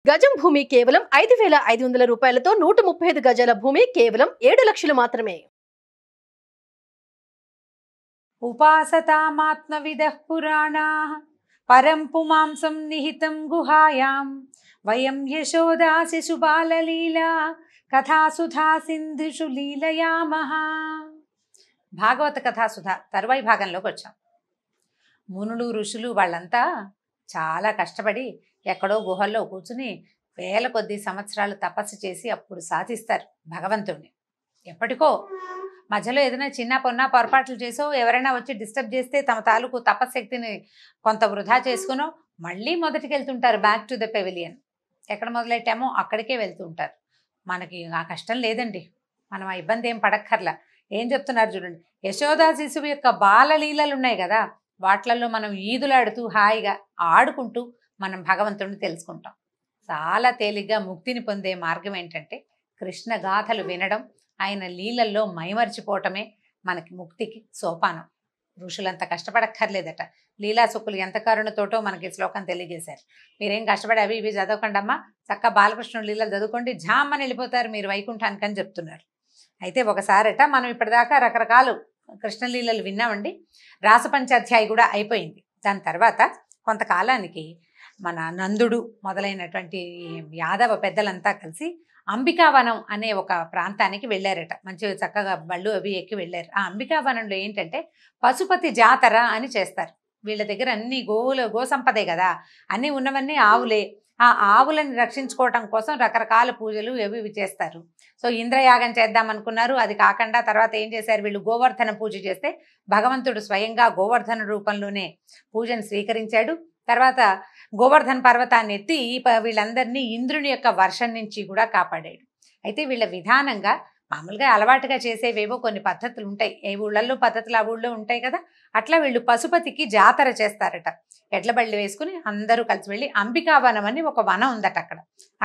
గజం భూమి కేవలం 5,500 రూపాయలతో 135 గజాల భూమి కేవలం 7 లక్షలు మాత్రమే. ఉపాసతామాత్మవిదః పురాణాః పరం పుమాంసం నిహితం గుహాయాం వయం యశోదా శిశుబాలలీలా కథాసుధా సింధుషు లీలయామః. భాగవత కథాసుధ తరువాయి భాగంలోకి వచ్చాం. మునులు ఋషులు వాళ్ళంతా చాలా కష్టపడి ఎక్కడో గుహల్లో కూర్చుని వేల కొద్ది సంవత్సరాలు తపస్సు చేసి అప్పుడు సాధిస్తారు భగవంతుడిని. ఎప్పటికో మధ్యలో ఏదైనా చిన్న పొన్న పొరపాట్లు చేసో ఎవరైనా వచ్చి డిస్టర్బ్ చేస్తే తమ తాలూకు తపశక్తిని కొంత వృధా చేసుకునో మళ్ళీ మొదటికి వెళ్తుంటారు, బ్యాక్ టు ద పెవిలియన్. ఎక్కడ మొదలెట్టామో అక్కడికే వెళ్తూ ఉంటారు. మనకి ఆ కష్టం లేదండి, మనం ఆ ఇబ్బంది ఏం పడక్కర్లా. ఏం చెప్తున్నారు చూడండి, యశోదా శిశువు యొక్క బాలలీలలు ఉన్నాయి కదా, వాట్లలో మనం ఈదులాడుతూ హాయిగా ఆడుకుంటూ మనం భగవంతుడిని తెలుసుకుంటాం. చాలా తేలిగ్గా ముక్తిని పొందే మార్గం ఏంటంటే కృష్ణ గాథలు వినడం, ఆయన లీలల్లో మైమరిచిపోవటమే మనకి ముక్తికి సోపానం. ఋషులంత కష్టపడక్కర్లేదట. లీలాసుకులు ఎంత కరుణతోటో మనకి శ్లోకం తెలియజేశారు. మీరేం కష్టపడి అవి ఇవి చదవకండి అమ్మా, చక్క బాలకృష్ణుడు లీలలు చదువుకోండి, జామ్మని వెళ్ళిపోతారు మీరు వైకుంఠానికి అని చెప్తున్నారు. అయితే ఒకసారట మనం ఇప్పటిదాకా రకరకాలు కృష్ణలీలలు విన్నామండి. రాసపంచాధ్యాయి కూడా అయిపోయింది. దాని తర్వాత కొంతకాలానికి మన నందుడు మొదలైనటువంటి యాదవ పెద్దలంతా కలిసి అంబికావనం అనే ఒక ప్రాంతానికి వెళ్ళారట. మంచిగా చక్కగా బళ్ళు అవి ఎక్కి వెళ్ళారు. ఆ అంబికావనంలో ఏంటంటే పశుపతి జాతర అని చేస్తారు. వీళ్ళ దగ్గర అన్ని గోసంపదే కదా, అన్నీ ఉన్నవన్నీ ఆవులే. ఆ ఆవులను రక్షించుకోవటం కోసం రకరకాల పూజలు అవి చేస్తారు. సో ఇంద్రయాగం చేద్దాం అనుకున్నారు, అది కాకుండా తర్వాత ఏం చేశారు వీళ్ళు, గోవర్ధన పూజ చేస్తే భగవంతుడు స్వయంగా గోవర్ధన రూపంలోనే పూజను స్వీకరించాడు. తర్వాత గోవర్ధన పర్వతాన్ని ఎత్తి వీళ్ళందరినీ ఇంద్రుని యొక్క వర్షం నుంచి కూడా కాపాడాడు. అయితే వీళ్ళ విధానంగా మామూలుగా అలవాటుగా చేసేవేవో కొన్ని పద్ధతులు ఉంటాయి, ఏ ఊళ్ళల్లో పద్ధతులు ఆ ఊళ్ళో ఉంటాయి కదా, అట్లా వీళ్ళు పశుపతికి జాతర చేస్తారట. ఎడ్ల బళ్ళు వేసుకుని అందరూ కలిసి వెళ్ళి అంబికావనం అని ఒక వనం ఉందట,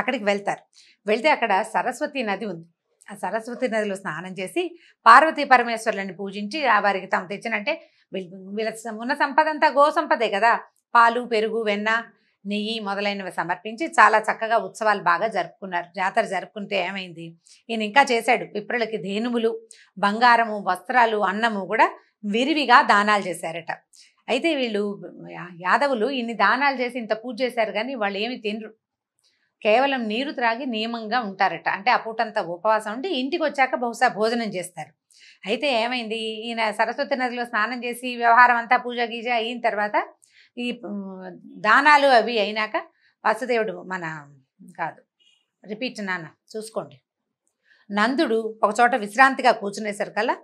అక్కడికి వెళ్తారు. వెళ్తే అక్కడ సరస్వతి నది ఉంది. ఆ సరస్వతి నదిలో స్నానం చేసి పార్వతీ పరమేశ్వరులని పూజించి ఆ వారికి తాము తెచ్చినంటే వీళ్ళ ఉన్న సంపద అంతా గో సంపదే కదా, పాలు పెరుగు వెన్న నెయ్యి మొదలైనవి సమర్పించి చాలా చక్కగా ఉత్సవాలు బాగా జరుపుకున్నారు. జాతర జరుపుకుంటే ఏమైంది, ఈయన ఇంకా చేశాడు, విప్రులకి ధేనుములు బంగారము వస్త్రాలు అన్నము కూడా విరివిగా దానాలు చేశారట. అయితే వీళ్ళు యాదవులు ఇన్ని దానాలు చేసి ఇంత పూజ చేశారు కానీ వాళ్ళు ఏమి తినరు, కేవలం నీరు త్రాగి నియమంగా ఉంటారట. అంటే ఆ పూటంతా ఉపవాసం ఉండి ఇంటికి వచ్చాక బహుశా భోజనం చేస్తారు. అయితే ఏమైంది, ఈయన సరస్వతి నదిలో స్నానం చేసి వ్యవహారం అంతా పూజ గీజ అయిన తర్వాత ఈ దానాలు అవి అయినాక వసుదేవుడు రిపీట్ నాన్న చూసుకోండి, నందుడు ఒకచోట విశ్రాంతిగా కూర్చునేసరికల్లా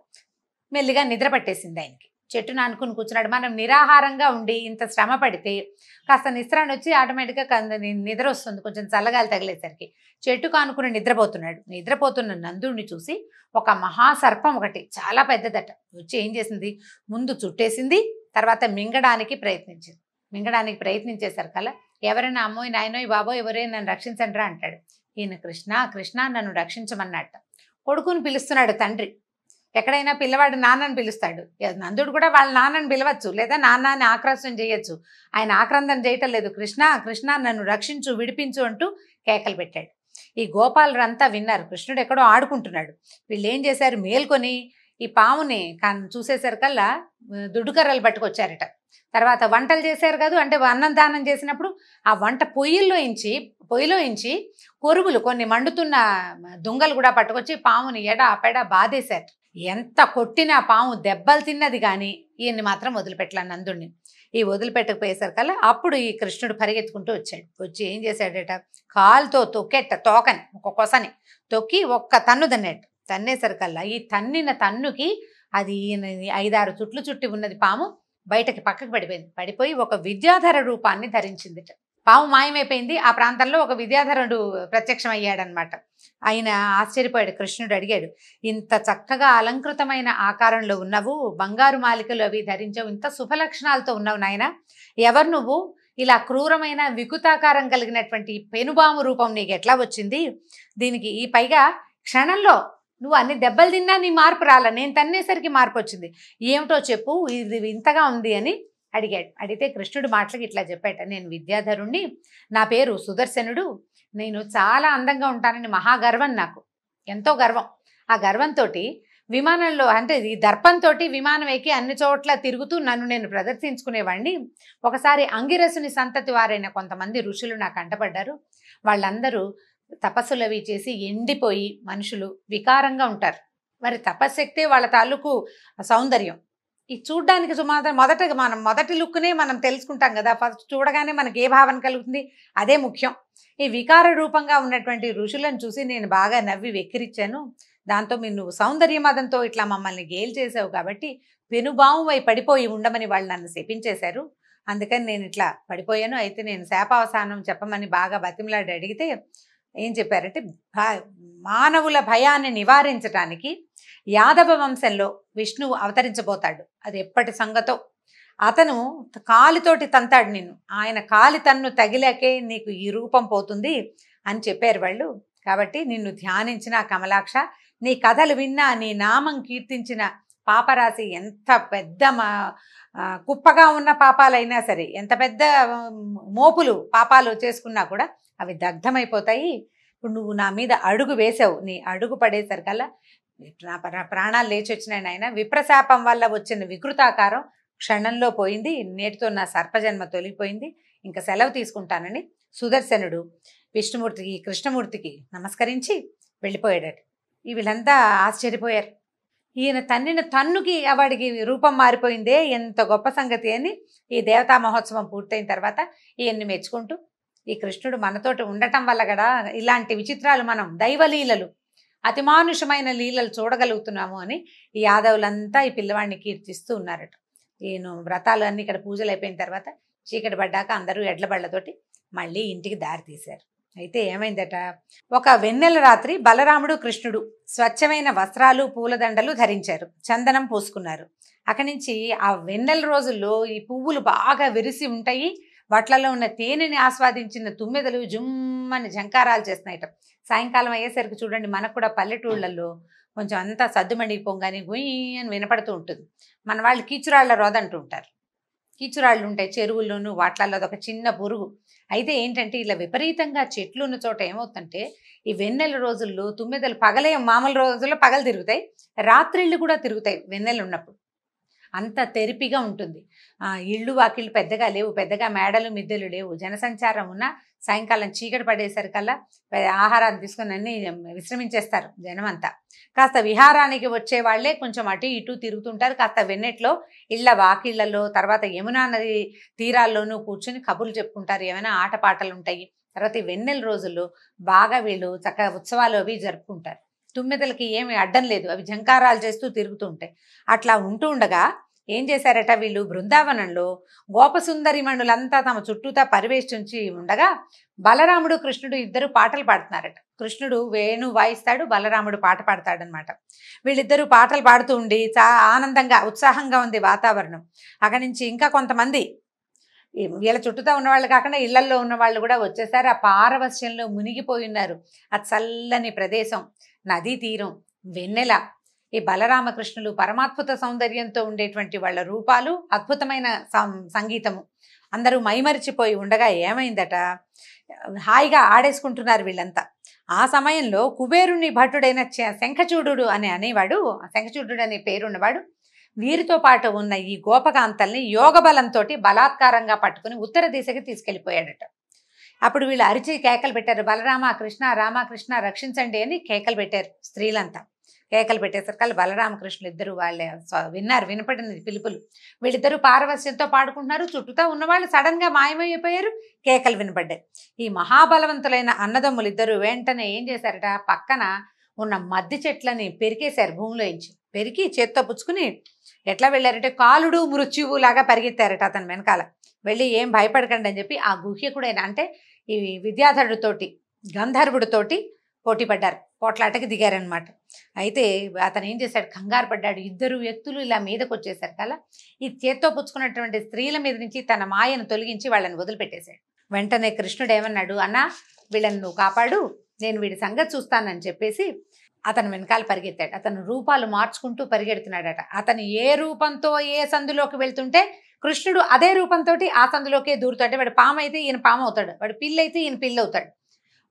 మెల్లిగా నిద్ర పట్టేసింది ఆయనకి. చెట్టును అనుకుని కూర్చున్నాడు. మనం నిరాహారంగా ఉండి ఇంత శ్రమ పడితే కాస్త నిస్త్రాన్ని వచ్చి ఆటోమేటిక్గా నిద్ర వస్తుంది, కొంచెం చల్లగాలి తగిలేసరికి. చెట్టుకు అనుకుని నిద్రపోతున్న నందుడిని చూసి ఒక మహాసర్పం ఒకటి చాలా పెద్దదట వచ్చి ఏం చేసింది, ముందు చుట్టేసింది, తర్వాత మింగడానికి ప్రయత్నించేసరికల్లా ఎవరైనా అమ్మోయ్ నాయనోయ్ బాబో ఎవరైనా నన్ను రక్షించండి రా అంటాడు. ఈయన కృష్ణ కృష్ణ నన్ను రక్షించమన్నట్ట. కొడుకుని పిలుస్తున్నాడు తండ్రి. ఎక్కడైనా పిల్లవాడు నాన్నని పిలుస్తాడు, నందుడు కూడా వాళ్ళ నాన్నని పిలవచ్చు, లేదా నాన్నని ఆక్రోశం చేయొచ్చు. ఆయన ఆక్రందన చేయటం లేదు, కృష్ణ కృష్ణ నన్ను రక్షించు విడిపించు అంటూ కేకలు పెట్టాడు. ఈ గోపాలురంతా విన్నారు, కృష్ణుడు ఎక్కడో ఆడుకుంటున్నాడు. వీళ్ళు ఏం చేశారు, మేల్కొని ఈ పాముని చూసేసరికల్లా దుడ్డుకర్రలు పట్టుకొచ్చారట. తర్వాత వంటలు చేశారు కదా, అంటే అన్నం దానం చేసినప్పుడు ఆ వంట పొయ్యిలో ఇంచి కొరుగులు కొన్ని మండుతున్న దుంగలు కూడా పట్టుకొచ్చి పాముని ఎడ బాధేశారు. ఎంత కొట్టినా పాము దెబ్బలు తిన్నది కానీ ఈయన్ని మాత్రం వదిలిపెట్టలే నందుడిని. ఈ వదిలిపెట్టకపోయేసరికల్లా అప్పుడు ఈ కృష్ణుడు పరిగెత్తుకుంటూ వచ్చి ఏం చేశాడట, కాలుతో తోకని ఒక కొసని తొక్కి ఒక్క తన్ను తన్నేసరికల్లా ఈ తన్నిన తన్నుకి అది 5-6 చుట్లు చుట్టి ఉన్నది పాము బయటకి పక్కకు పడిపోయి ఒక విద్యాధర రూపాన్ని ధరించింది. పాము మాయమైపోయింది. ఆ ప్రాంతంలో ఒక విద్యాధరుడు ప్రత్యక్షం అయ్యాడనమాట. ఆయన ఆశ్చర్యపోయాడు. కృష్ణుడు అడిగాడు, ఇంత చక్కగా అలంకృతమైన ఆకారంలో ఉన్నవు, బంగారు మాలికలు అవి ధరించావు, ఇంత శుభలక్షణాలతో ఉన్నావు నాయన, ఎవరు నువ్వు, ఇలా క్రూరమైన వికృతాకారం కలిగినటువంటి పెనుబాము రూపం నీకు ఎట్లా వచ్చింది, దీనికి ఈ పైగా క్షణంలో నువ్వు అన్ని దెబ్బలు తిన్నా నీ మార్పు రాలా, నేను తన్నేసరికి మార్పు వచ్చింది, ఏమిటో చెప్పు, ఇది ఇంతగా ఉంది అని అడిగాడు. అడిగితే కృష్ణుడు మాటలకి ఇట్లా చెప్పాట, నేను విద్యాధరుణ్ణి, నా పేరు సుదర్శనుడు, నేను చాలా అందంగా ఉంటానని మహాగర్వం నాకు, ఎంతో గర్వం. ఆ గర్వంతో విమానంలో అంటే ఈ దర్పంతో విమానం ఎక్కి అన్ని చోట్ల తిరుగుతూ నన్ను నేను ప్రదర్శించుకునేవాడిని. ఒకసారి అంగిరసుని సంతతి వారైన కొంతమంది ఋషులు నాకు అంటపడ్డారు. వాళ్ళందరూ తపస్సులు అవి చేసి ఎండిపోయి మనుషులు వికారంగా ఉంటారు. మరి తపశ్శక్తే వాళ్ళ తాలూకు సౌందర్యం. ఈ చూడ్డానికి సుమారు మనం మొదటి లుక్నే మనం తెలుసుకుంటాం కదా, ఫస్ట్ చూడగానే మనకి ఏ భావన కలుగుతుంది, అదే ముఖ్యం. ఈ వికార రూపంగా ఉన్నటువంటి ఋషులను చూసి నేను బాగా నవ్వి వెక్కిరిచ్చాను. దాంతో నువ్వు సౌందర్య మదంతో ఇట్లా మమ్మల్ని గేల్ చేసావు కాబట్టి పెనుబాము వై పడిపోయి ఉండమని వాళ్ళు నన్ను శపించేశారు. అందుకని నేను ఇట్లా పడిపోయాను. అయితే నేను శాపావసానం చెప్పమని బాగా బతిమలాడి అడిగితే ఏం చెప్పారంటే, మానవుల భయాన్ని నివారించడానికి యాదవ వంశంలో విష్ణువు అవతరించబోతాడు. అది ఎప్పటి సంగతో. అతను కాలితోటి తంతాడు నిన్ను, ఆయన కాలి తన్ను తగిలాకే నీకు ఈ రూపం పోతుంది అని చెప్పారు వాళ్ళు. కాబట్టి నిన్ను ధ్యానించిన కమలాక్ష, నీ కథలు విన్నా, నీ నామం కీర్తించిన పాపరాశి ఎంత పెద్ద కుప్పగా ఉన్న పాపాలైనా సరే, ఎంత పెద్ద మోపులు పాపాలు చేసుకున్నా కూడా అవి దగ్ధమైపోతాయి. ఇప్పుడు నువ్వు నా మీద అడుగు వేసావు, నీ అడుగు పడేసరికల్లా నా ప్రాణాలు లేచి వచ్చినాయి నాయన. విప్రశాపం వల్ల వచ్చిన వికృతాకారం క్షణంలో పోయింది. నేటితో నా సర్పజన్మ తొలిగిపోయింది. ఇంకా సెలవు తీసుకుంటానని సుదర్శనుడు విష్ణుమూర్తికి కృష్ణమూర్తికి నమస్కరించి వెళ్ళిపోయాడట. వీళ్ళంతా ఆశ్చర్యపోయారు. ఈయన తన్నిన తన్నుకి వాడికి రూపం మారిపోయిందే, ఎంత గొప్ప సంగతి అని ఈ దేవతా మహోత్సవం పూర్తయిన తర్వాత ఈయన్ని మెచ్చుకుంటూ, ఈ కృష్ణుడు మనతోటి ఉండటం వల్ల కూడా ఇలాంటి విచిత్రాలు, మనం దైవలీలలు, అతిమానుషమైన లీలలు చూడగలుగుతున్నాము అని ఈ యాదవులంతా ఈ పిల్లవాడిని కీర్తిస్తూ ఉన్నారట. ఈయన వ్రతాలు అన్నీ ఇక్కడ పూజలు అయిపోయిన తర్వాత చీకటి పడ్డాక అందరూ ఎడ్ల బళ్ళతోటి మళ్ళీ ఇంటికి దారి తీశారు. అయితే ఏమైందట, ఒక వెన్నెల రాత్రి బలరాముడు కృష్ణుడు స్వచ్ఛమైన వస్త్రాలు పూలదండలు ధరించారు, చందనం పూసుకున్నారు. అక్కడి నుంచి ఆ వెన్నెల రోజుల్లో ఈ పువ్వులు బాగా విరిసి ఉంటాయి. వాట్లలో ఉన్న తేనెని ఆస్వాదించిన తుమ్మెదలు జుమ్మని జంకారాలు చేస్తున్నాయట. సాయంకాలం అయ్యేసరికి చూడండి, మనకు కూడా పల్లెటూళ్ళల్లో కొంచెం అంతా సద్దుమణి పొంగని గుయ్యి అని వినపడుతూ ఉంటుంది. మన వాళ్ళు కీచురాళ్ల రోద అంటూ ఉంటారు. కీచురాళ్ళు ఉంటాయి చెరువుల్లోనూ, వాట్లలో అదొక చిన్న పురుగు. అయితే ఏంటంటే, ఇలా విపరీతంగా చెట్లు ఉన్న చోట ఏమవుతుందంటే, ఈ వెన్నెల రోజుల్లో తుమ్మెదలు పగలే, మామూలు రోజుల్లో పగలు తిరుగుతాయి, రాత్రిళ్ళు కూడా తిరుగుతాయి వెన్నెలు ఉన్నప్పుడు. అంత తెరిపిగా ఉంటుంది. ఇళ్ళు వాకిళ్ళు పెద్దగా లేవు, పెద్దగా మేడలు మిద్దెలు లేవు, జనసంచారం ఉన్న సాయంకాలం చీకటి పడేసరికల్లా ఆహారాన్ని తీసుకుని అన్నీ విశ్రమించేస్తారు జనం అంతా. కాస్త విహారానికి వచ్చే వాళ్ళే కొంచెం అటు ఇటు తిరుగుతుంటారు. కాస్త వెన్నెట్లో ఇళ్ళ వాకిళ్లలో, తర్వాత యమునా నది తీరాల్లోనూ కూర్చొని కబుర్లు చెప్పుకుంటారు, ఏమైనా ఆటపాటలు ఉంటాయి. తర్వాత ఈ వెన్నెల రోజుల్లో బాగా వీళ్ళు చక్కగా ఉత్సవాలు అవి జరుపుకుంటారు. తుమ్మెదలకి ఏమి అడ్డం లేదు, అవి జంకారాలు చేస్తూ తిరుగుతూ ఉంటాయి. అట్లా ఉంటూ ఉండగా ఏం చేశారట, వీళ్ళు బృందావనంలో గోపసుందరిమణులంతా తమ చుట్టూతా పరివేష్టించి ఉండగా బలరాముడు కృష్ణుడు ఇద్దరు పాటలు పాడుతున్నారట. కృష్ణుడు వేణు వాయిస్తాడు, బలరాముడు పాట పాడతాడనమాట. వీళ్ళిద్దరూ పాటలు పాడుతూ ఉండి ఆనందంగా ఉత్సాహంగా ఉంది వాతావరణం. అక్కడి నుంచి ఇంకా కొంతమంది వీళ్ళ చుట్టూతా ఉన్నవాళ్ళు కాకుండా ఇళ్లల్లో ఉన్న వాళ్ళు కూడా వచ్చేసారు. ఆ పారవస్యంలో మునిగిపోయి ఉన్నారు. ఆ చల్లని ప్రదేశం, నదీ తీరం, వెన్నెల, ఈ బలరామకృష్ణులు పరమాద్భుత సౌందర్యంతో ఉండేటువంటి వాళ్ళ రూపాలు, అద్భుతమైన సంగీతము, అందరూ మైమరిచిపోయి ఉండగా ఏమైందట, హాయిగా ఆడేసుకుంటున్నారు వీళ్ళంతా. ఆ సమయంలో కుబేరుని భటుడైన శంఖచూడు అనేవాడు, శంఖచూడు అనే పేరున్నవాడు వీరితో పాటు ఉన్న ఈ గోపకాంతల్ని యోగ బలంతో బలాత్కారంగా పట్టుకుని ఉత్తర దిశకి తీసుకెళ్ళిపోయాడట. అప్పుడు వీళ్ళు అరిచి కేకలు పెట్టారు, బలరామ కృష్ణ, రామకృష్ణ రక్షించండి అని కేకలు పెట్టారు. స్త్రీలంతా కేకలు పెట్టేసరికి బలరామకృష్ణులు ఇద్దరు వాళ్ళే విన్నారు, వినపడినది పిలుపులు. వీళ్ళిద్దరూ పారవస్యంతో పాడుకుంటున్నారు. చుట్టూతా ఉన్నవాళ్ళు సడన్ గా మాయమైపోయారు, కేకలు వినపడ్డాయి. ఈ మహాబలవంతులైన అన్నదమ్ములు ఇద్దరు వెంటనే ఏం చేశారట, పక్కన ఉన్న మద్ది చెట్లని పెరికేశారు, భూమిలోంచి పెరికి చేత్తో పుచ్చుకుని ఎట్లా వెళ్ళారంటే కాలుడు మృత్యువు లాగా పరిగెత్తారట అతని వెనకాల. వెళ్ళి ఏం భయపడకండి అని చెప్పి ఆ గుహ్యకుడైన అంటే ఈ విద్యాధరుడితోటి గంధర్వుడితోటి పోటీ పడ్డారు, పోట్లాటకి దిగారనమాట. అయితే అతను ఏం చేశాడు, కంగారు పడ్డాడు. ఇద్దరు వ్యక్తులు ఇలా మీదకి వచ్చేసారు కదా, ఈ చేత్తో పుచ్చుకున్నటువంటి స్త్రీల మీద నుంచి తన మాయను తొలగించి వాళ్ళని వదిలిపెట్టేశాడు. వెంటనే కృష్ణుడు ఏమన్నాడు, అన్నా వీళ్ళని నువ్వు కాపాడు, నేను వీడి సంగతి చూస్తానని చెప్పేసి అతను వెనకాల పరిగెత్తాడు. అతను రూపాలు మార్చుకుంటూ పరిగెడుతున్నాడట. అతను ఏ రూపంతో ఏ సందులోకి వెళ్తుంటే కృష్ణుడు అదే రూపంతో ఆ సందులోకే దూరుతాడు. వాడు పాము అయితే ఈయన పాము అవుతాడు, వాడు పిల్లి అయితే ఈయన పిల్లి అవుతాడు.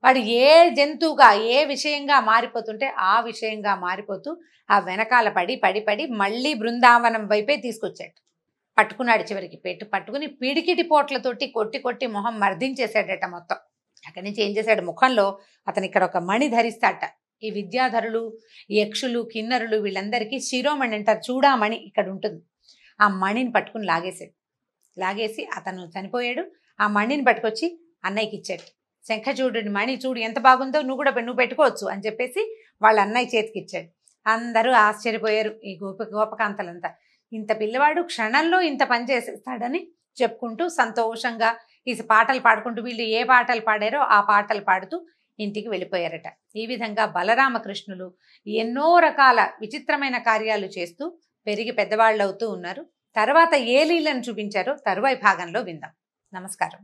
వాడు ఏ జంతువుగా ఏ విషయంగా మారిపోతుంటే ఆ విషయంగా మారిపోతూ ఆ వెనకాల పడి పడి పడి మళ్ళీ బృందావనం వైపే తీసుకొచ్చాడు. పట్టుకున్నాడు చివరికి పట్టుకుని పిడికిటి పోట్లతోటి కొట్టి కొట్టి మొహం మర్దించేశాడట మొత్తం. అక్కడి నుంచి ఏం చేశాడు, ముఖంలో అతను ఇక్కడ ఒక మణి ధరిస్తాట. ఈ విద్యాధరులు, యక్షులు, కిన్నరులు వీళ్ళందరికీ శిరోమణి అంటారు, చూడామణి ఇక్కడ ఉంటుంది. ఆ మణిని పట్టుకుని లాగేసి అతను చనిపోయాడు. ఆ మణిని పట్టుకొచ్చి అన్నయ్యకి ఇచ్చాడు. శంఖచూడుని మణి చూడు ఎంత బాగుందో, నువ్వు పెట్టుకోవచ్చు అని చెప్పేసి వాళ్ళ అన్నయ్య చేతికి ఇచ్చాడు. అందరూ ఆశ్చర్యపోయారు, ఈ గోపకాంతలంతా. ఇంత పిల్లవాడు క్షణంలో ఇంత పని చేసేస్తాడని చెప్పుకుంటూ సంతోషంగా ఈ పాటలు పాడుకుంటూ, వీళ్ళు ఏ పాటలు పాడారో ఆ పాటలు పాడుతూ ఇంటికి వెళ్ళిపోయారట. ఈ విధంగా బలరామకృష్ణులు ఎన్నో రకాల విచిత్రమైన కార్యాలు చేస్తూ పెరిగి పెద్దవాళ్ళు అవుతూ ఉన్నారు. తర్వాత ఏ లీలను చూపించారో తరువాయి భాగంలో విందాం. నమస్కారం.